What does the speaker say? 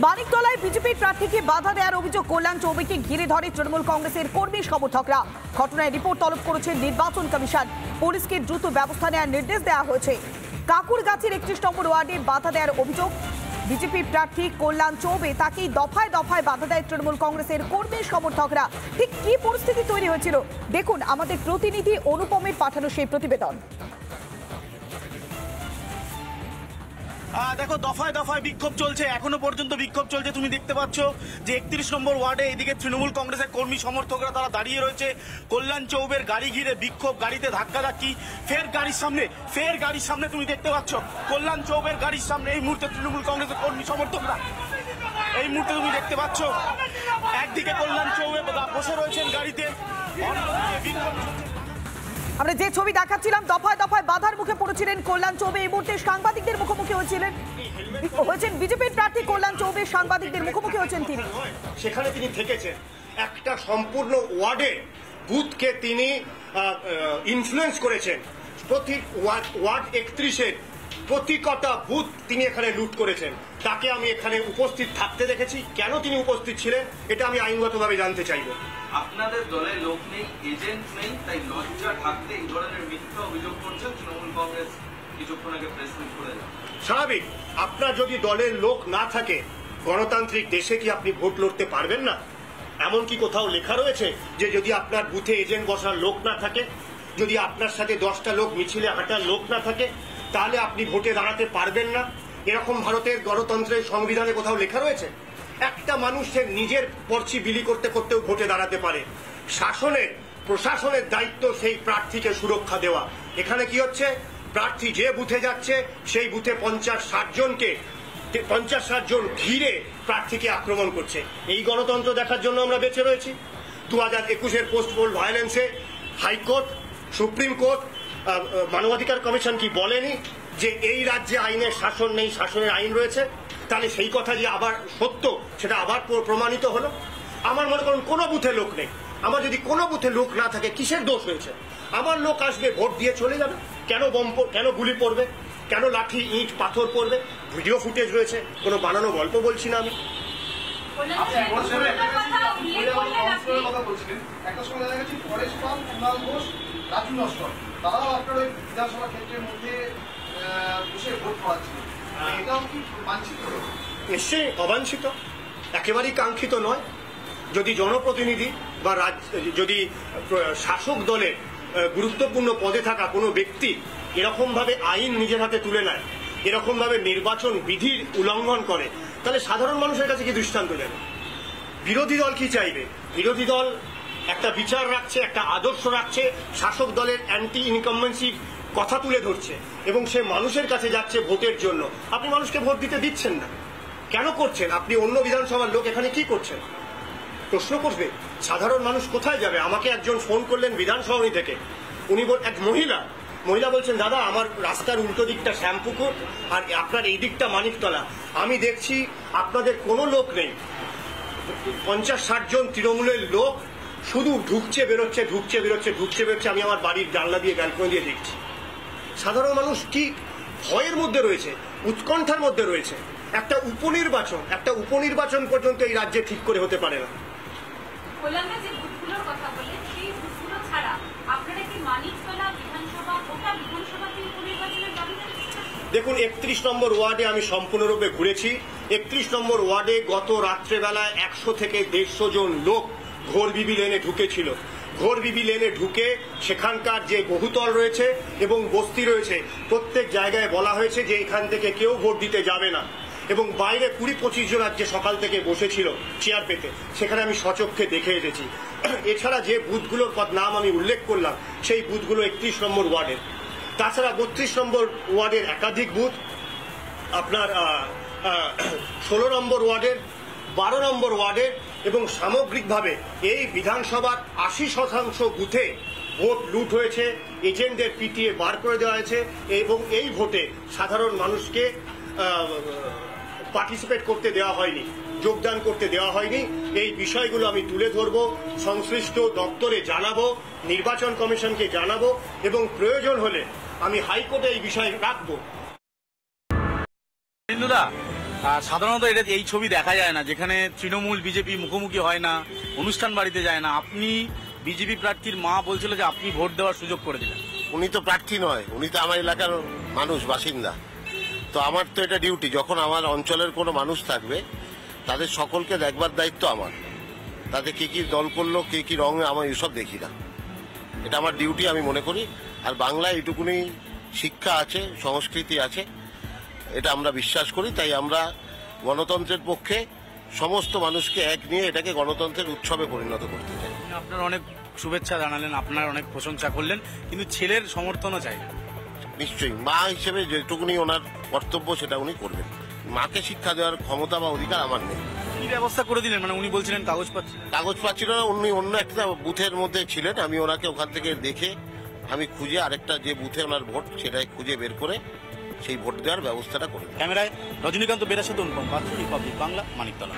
মানিকতলায় বিজেপির প্রার্থীকে বাধা দেওয়ার অভিযোগ কল্যাণ চৌবেকে ঘিরে ধরে তৃণমূল কংগ্রেসের কর্মী সমর্থকরা। ঘটনায় রিপোর্ট তলব করেছে নির্বাচন কমিশন। পুলিশকে দ্রুত ব্যবস্থা নেওয়ার নির্দেশ দেওয়া হয়েছে। কাকুরগাছির 31 নম্বর ওয়ার্ডে বাধা দেওয়ার অভিযোগ বিজেপি প্রার্থী কল্যাণ চৌবে, তাকেই দফায় দফায় বাধা দেয় তৃণমূল কংগ্রেসের কর্মী সমর্থকরা। ঠিক কি পরিস্থিতি তৈরি হয়েছিল দেখুন আমাদের প্রতিনিধি অনুপমের পাঠানো সেই প্রতিবেদন। দেখো, দফায় দফায় বিক্ষোভ চলছে, এখনো পর্যন্ত বিক্ষোভ চলছে। তুমি দেখতে পাচ্ছ যে 31 নম্বর ওয়ার্ডে এদিকে তৃণমূল কংগ্রেসের কর্মী সমর্থকরা তারা দাঁড়িয়ে রয়েছে। কল্যাণ চৌবের গাড়ি ঘিরে বিক্ষোভ, গাড়িতে ধাক্কাধাক্কি, ফের গাড়ির সামনে তুমি দেখতে পাচ্ছ কল্যাণ চৌবের গাড়ির সামনে এই মুহূর্তে তৃণমূল কংগ্রেসের কর্মী সমর্থকরা। এই মুহূর্তে তুমি দেখতে পাচ্ছ একদিকে কল্যাণ চৌবে বসে রয়েছেন গাড়িতে, বিক্ষোভ। আমরা যে ছবি দেখাচ্ছিলাম, দফায় দফায় বাধার মুখে পড়েছিলেন কল্যাণ চৌবে। এই মুহূর্তে সাংবাদিকদের মুখোমুখি হয়েছেন বিজেপির প্রার্থী কল্যাণ চৌবে। সাংবাদিকদের মুখোমুখি হয়েছেন তিনি। সেখানে তিনি থেকেছেন একটা সম্পূর্ণ ওয়ার্ডে বুথকে তিনি ইনফ্লুয়েন্স করেছেন। প্রতি ওয়ার্ড 31-এর প্রতি কটা বুথ তিনি এখানে লুট করেছেন। তাকে আমি এখানে উপস্থিত থাকতে দেখেছি। কেন তিনি উপস্থিত ছিলেন এটা আমি আইনগতভাবে জানতে চাইব। আপনাদের দলে লোক নেই, এজেন্ট নেই, তাই লজ্জা থাকতে এই ধরনের মিথ্যা অভিযোগ করছেন তৃণমূল কংগ্রেস কিছুক্ষণ আগে প্রেস মিট করে। স্বাভাবিক, আপনার যদি দলের লোক না থাকে গণতান্ত্রিক দেশে কি আপনি ভোট লড়তে পারবেন না? এমন কি কোথাও লেখা রয়েছে যে যদি আপনার বুথে এজেন্ট বসার লোক না থাকে, যদি আপনার সাথে 10টা লোক মিছিলে হাঁটার লোক না থাকে, তাহলে আপনি ভোটে দাঁড়াতে পারবেন না? এরকম ভারতের গণতন্ত্রের সংবিধানে কোথাও লেখা রয়েছে? একটা মানুষের নিজের পর্চি বিলি করতে করতেও ভোটে দাঁড়াতে পারে। প্রশাসনের দায়িত্ব সেই প্রার্থীকে সুরক্ষা দেওয়া। এখানে কি হচ্ছে, প্রার্থী যে বুথে যাচ্ছে সেই বুথে 50-60 জন ঘিরে প্রার্থীকে আক্রমণ করছে। এই গণতন্ত্র দেখার জন্য আমরা বেঁচে রয়েছি। 2021-এর পোস্ট পোল ভায়োলেন্সে হাইকোর্ট, সুপ্রিম কোর্ট, মানবাধিকার কমিশন কি বলেনি যে এই রাজ্যে আইনের শাসন নেই, শাসনের আইন রয়েছে? তাহলে সেই কথা যে আবার সত্য সেটা আবার প্রমাণিত হলো। আমার মনে করুন কোনো বুথে লোক নেই, আমার যদি কোনো বুথে লোক না থাকে কিসের দোষ হয়েছে? আমার লোক আসবে, ভোট দিয়ে চলে যাবে। কেন গুলি পড়বে? কেন লাঠি ইট পাথর পড়বে? ভিডিও ফুটেজ রয়েছে, কোনো বানানো গল্প বলছি না আমি। নিশ্চয়ই অবাঞ্ছিত, একেবারেই কাঙ্ক্ষিত নয়। যদি জনপ্রতিনিধি বা যদি শাসক দলের গুরুত্বপূর্ণ পদে থাকা কোনো ব্যক্তি এরকম ভাবে আইন নিজের হাতে তুলে নেয়, এরকম ভাবে নির্বাচন বিধির উল্লঙ্ঘন করে, তাহলে সাধারণ মানুষের কাছে কি দৃষ্টান্ত দেবে? বিরোধী দল কি চাইবে? বিরোধী দল একটা বিচার রাখছে, একটা আদর্শ রাখছে, শাসক দলের অ্যান্টি ইনকামবেন্সির কথা তুলে ধরছে এবং সে মানুষের কাছে যাচ্ছে ভোটের জন্য। আপনি মানুষকে ভোট দিতে দিচ্ছেন না, কেন করছেন? আপনি অন্য বিধানসভার লোক এখানে কি করছেন? প্রশ্ন করবে সাধারণ মানুষ কোথায় যাবে? আমাকে একজন ফোন করলেন বিধানসভা থেকে, উনি এক মহিলা বলছেন, দাদা আমার রাস্তার উল্টো দিকটা শ্যামপুকুর আর আপনার এই দিকটা মানিকতলা, আমি দেখছি আপনাদের কোনো লোক নেই। 50-60 জন তৃণমূলের লোক শুধু ঢুকছে বেরোচ্ছে, আমি আমার বাড়ির জানলা দিয়ে ব্যালকনি দিয়ে দেখছি। সাধারণ মানুষ কি ভয়ের মধ্যে রয়েছে, উৎকণ্ঠার মধ্যে রয়েছে। একটা উপনির্বাচন পর্যন্ত এই রাজ্যে ঠিক করে হতে পারে না। দেখুন, 31 নম্বর ওয়ার্ডে আমি সম্পূর্ণরূপে ঘুরেছি। 31 নম্বর ওয়ার্ডে গত রাত্রেবেলায় 100 থেকে 150 জন লোক ঘোরবিবি লেনে ঢুকেছিল। ঘোরবিবি লেনে ঢুকে সেখানকার যে বহুতল রয়েছে এবং বস্তি রয়েছে প্রত্যেক জায়গায় বলা হয়েছে যে এখান থেকে কেউ ভোট দিতে যাবে না, এবং বাইরে 20-25 জন আজকে সকাল থেকে বসেছিল চেয়ার পেতে, সেখানে আমি সচক্ষে দেখে এসেছি। এছাড়া যে বুথগুলোর নাম আমি উল্লেখ করলাম সেই বুথগুলো 31 নম্বর ওয়ার্ডের। তাছাড়া 32 নম্বর ওয়ার্ডের একাধিক বুথ, আপনার 16 নম্বর ওয়ার্ডের, 12 নম্বর ওয়ার্ডের, এবং সামগ্রিকভাবে এই বিধানসভার 80% বুথে ভোট লুট হয়েছে, এজেন্টদের পিটিয়ে বার করে দেওয়া হয়েছে এবং এই ভোটে সাধারণ মানুষকে পার্টিসিপেট করতে দেওয়া হয়নি, যোগদান করতে দেওয়া হয়নি। এই বিষয়গুলো আমি তুলে ধরবো, সংশ্লিষ্ট দপ্তরে জানাবো, নির্বাচন কমিশনকে জানাবো এবং প্রয়োজন হলে আমি হাইকোর্টে এই বিষয় রাখবো। আর সাধারণত এটা এই ছবি দেখা যায় না, যেখানে তৃণমূল বিজেপি মুখোমুখি হয় না, অনুষ্ঠান বাড়িতে যায় না। আপনি বিজেপি প্রার্থীর মা বলছিল যে আপনি ভোট দেওয়ার সুযোগ করে দিলেন। উনি তো প্রার্থী নয়, উনি তো আমার এলাকার মানুষ, বাসিন্দা। তো আমার তো এটা ডিউটি, যখন আমার অঞ্চলের কোনো মানুষ থাকবে তাদের সকলকে দেখবার দায়িত্ব আমার। তাদের কে কি দল করলো, কে কি রঙ, আমার এসব দেখি না। এটা আমার ডিউটি আমি মনে করি। আর বাংলায় এটুকুনি শিক্ষা আছে, সংস্কৃতি আছে, এটা আমরা বিশ্বাস করি। তাই আমরা গণতন্ত্রের পক্ষে সমস্ত মানুষকে এক নিয়ে এটাকে গণতন্ত্রের উৎসবে পরিণত করতে চাই। আপনার অনেক শুভেচ্ছা জানালেন, আপনার অনেক প্রশংসা করলেন, কিন্তু ছেলের সমর্থনও চাই। নিশ্চয়ই মা হিসেবে যেটুকুনি ওনার কর্তব্য সেটা উনি করবেন। মাকে শিক্ষা দেওয়ার ক্ষমতা বা অধিকার আমার নেই। কি ব্যবস্থা করে দিলেন? মানে উনি বলছিলেন কাগজ পাচ্ছেন, কাগজ পাচ্ছিল না, উনি অন্য একটা বুথের মধ্যে ছিলেন। আমি ওনাকে ওখান থেকে দেখে আমি খুঁজে আরেকটা যে বুথে ওনার ভোট সেটাই খুঁজে বের করে সেই ভোট দেওয়ার ব্যবস্থাটা করে দিই। ক্যামেরায় রজনীকান্ত বেরার সাথে অনুপম পাত্র, রিপাবলিক বাংলা, মানিকতলা।